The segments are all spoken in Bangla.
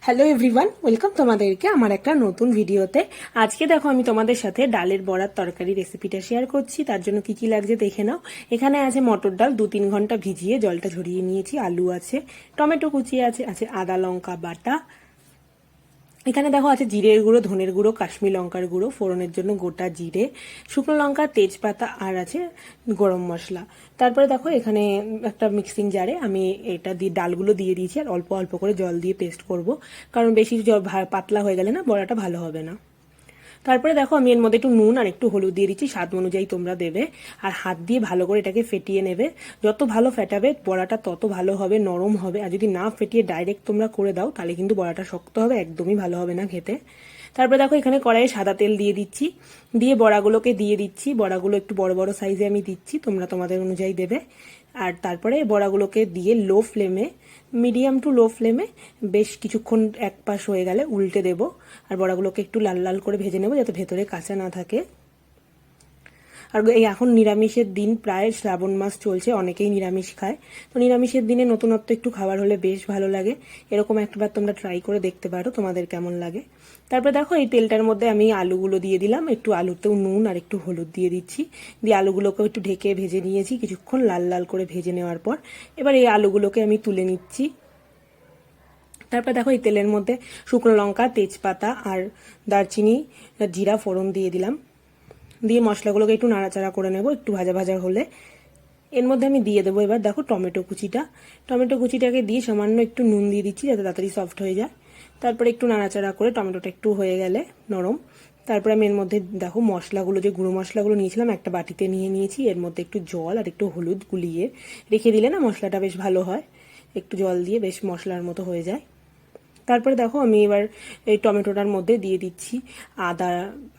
হ্যালো এভরিওয়ান, ওয়েলকাম তোমাদেরকে আমার একটা নতুন ভিডিওতে। আজকে দেখো আমি তোমাদের সাথে ডালের বড়ার তরকারি রেসিপিটা শেয়ার করছি। তার জন্য কি কি লাগছে দেখে নাও। এখানে আছে মটর ডাল 2-3 ঘন্টা ভিজিয়ে জলটা ঝরিয়ে নিয়েছি, আলু আছে, টমেটো কুচি আছে, আছে আদা লঙ্কা বাটা, এখানে দেখো আছে জিরের গুঁড়ো, ধনের গুঁড়ো, কাশ্মীর লঙ্কার গুঁড়ো, ফোড়নের জন্য গোটা জিরে, শুকনো লঙ্কা, তেজপাতা, আর আছে গরম মশলা। তারপরে দেখো এখানে একটা মিক্সিং জারে আমি এটা দিয়ে ডালগুলো দিয়ে দিয়েছি আর অল্প অল্প করে জল দিয়ে পেস্ট করব, কারণ বেশি পাতলা হয়ে গেলে না বড়াটা ভালো হবে না। তারপরে দেখো আমি এর মধ্যে একটু নুন আর একটু হলুদ দিয়ে দিচ্ছি, স্বাদ অনুযায়ী তোমরা দেবে। আর হাত দিয়ে ভালো করে এটাকে ফেটিয়ে নেবে। যত ভালো ফেটাবে বড়াটা তত ভালো হবে, নরম হবে। আর যদি না ফেটিয়ে ডাইরেক্ট তোমরা করে দাও তাহলে কিন্তু বড়াটা শক্ত হবে, একদমই ভালো হবে না খেতে। তারপরে দেখো এখানে কড়াইয়ে সাদা তেল দিয়ে দিচ্ছি, দিয়ে বড়াগুলোকে দিয়ে দিচ্ছি। বড়াগুলো একটু বড় বড় সাইজে আমি দিচ্ছি, তোমরা তোমাদের অনুযায়ী দেবে। আর তারপরে বড়াগুলোকে দিয়ে লো ফ্লেমে, মিডিয়াম টু লো ফ্লেমে বেশ কিছুক্ষণ এক পাশ হয়ে গেলে উল্টে দেব। আর বড়াগুলোকে একটু লাল লাল করে ভেজে নেব যাতে ভেতরে কাঁচা না থাকে। আর এই এখন নিরামিষের দিন, প্রায় শ্রাবণ মাস চলছে, অনেকেই নিরামিষ খায়। তো নিরামিষের দিনে নতুনত্ব একটু খাবার হলে বেশ ভালো লাগে। এরকম একবার তোমরা ট্রাই করে দেখতে পারো, তোমাদের কেমন লাগে। তারপরে দেখো এই তেলটার মধ্যে আমি আলুগুলো দিয়ে দিলাম, একটু আলুতেও নুন আর একটু হলুদ দিয়ে দিচ্ছি। দিয়ে আলুগুলোকে একটু ঢেকে ভেজে নিয়েছি কিছুক্ষণ, লাল লাল করে ভেজে নেওয়ার পর এবার এই আলুগুলোকে আমি তুলে নিচ্ছি। তারপর দেখো এই তেলের মধ্যে শুকনো লঙ্কা, তেজপাতা আর দারচিনি, জিরা ফোড়ন দিয়ে দিলাম। দিয়ে মশলাগুলোকে একটু নাড়াচাড়া করে নেব, একটু ভাজা ভাজা হলে এর মধ্যে আমি দিয়ে দেবো এবার দেখো টমেটো কুচিটা। টমেটো কুচিটাকে দিয়ে সামান্য একটু নুন দিয়ে দিচ্ছি যাতে তাড়াতাড়ি সফট হয়ে যায়। তারপরে একটু নাড়াচাড়া করে টমেটোটা একটু হয়ে গেলে নরম, তারপরে আমি এর মধ্যে দেখো মশলাগুলো, যে গুঁড়ো মশলাগুলো নিয়েছিলাম একটা বাটিতে নিয়ে নিয়েছি। এর মধ্যে একটু জল আর একটু হলুদ গুলিয়ে রেখে দিলে না মশলাটা বেশ ভালো হয়, একটু জল দিয়ে বেশ মশলার মতো হয়ে যায়। তারপরে দেখো আমি এবার এই টমেটোটার মধ্যে দিয়ে দিচ্ছি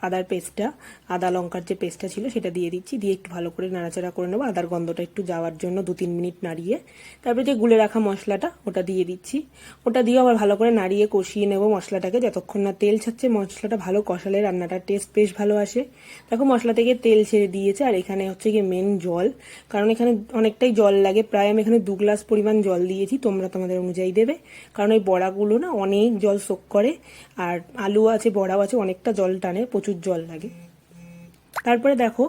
আদার পেস্টটা, আদা লঙ্কার যে পেস্টটা ছিল সেটা দিয়ে দিচ্ছি। দিয়ে একটু ভালো করে নাড়াচাড়া করে নেবো, আদার গন্ধটা একটু যাওয়ার জন্য 2-3 মিনিট নাড়িয়ে। তারপরে যে গুলে রাখা মশলাটা ওটা দিয়ে দিচ্ছি। ওটা দিয়ে আবার ভালো করে নাড়িয়ে কষিয়ে নেবো মশলাটাকে, যতক্ষণ না তেল ছাড়ছে। মশলাটা ভালো কষালে রান্নাটার টেস্ট বেশ ভালো আসে। দেখো মশলা থেকে তেল ছেড়ে দিয়েছে, আর এখানে হচ্ছে গিয়ে মেন জল, কারণ এখানে অনেকটাই জল লাগে। প্রায় আমি এখানে 2 গ্লাস পরিমাণ জল দিয়েছি, তোমরা তোমাদের অনুযায়ী দেবে, কারণ ওই বড়াগুলো না অনেক জল সোক করে। আর আলু আছে, বড়াও আছে, অনেকটা জল টানে, প্রচুর জল লাগে। তারপরে দেখো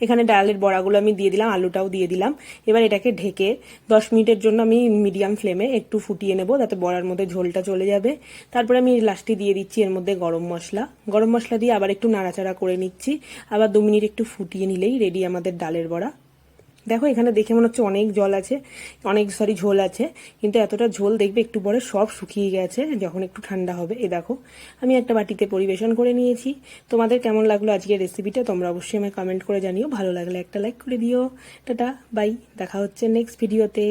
এখানে ডালের বড়াগুলো আমি দিয়ে দিলাম, আলুটাও দিয়ে দিলাম। এবার এটাকে ঢেকে 10 মিনিটের জন্য আমি মিডিয়াম ফ্লেমে একটু ফুটিয়ে নেব, যাতে বড়ার মধ্যে ঝোলটা চলে যাবে। তারপরে আমি লাস্টে দিয়ে দিচ্ছি এর মধ্যে গরম মশলা দিয়ে আবার একটু নাড়াচাড়া করে নিচ্ছি। আবার 2 মিনিট একটু ফুটিয়ে নিলেই রেডি আমাদের ডালের বড়া। দেখো এখানে দেখে মনে হচ্ছে অনেক জল আছে, ঝোল আছে, কিন্তু এতটা ঝোল দেখবে একটু পরে সব শুকিয়ে গেছে যখন একটু ঠান্ডা হবে। দেখো আমি একটা বাটিতে পরিবেশন করে নিয়েছি। তোমাদের কেমন লাগলো আজকের রেসিপিটা তোমরা অবশ্যই আমায় কমেন্ট করে জানিও। ভালো লাগলে একটা লাইক করে দিও। টাটা, বাই, দেখা হচ্ছে নেক্সট ভিডিওতে।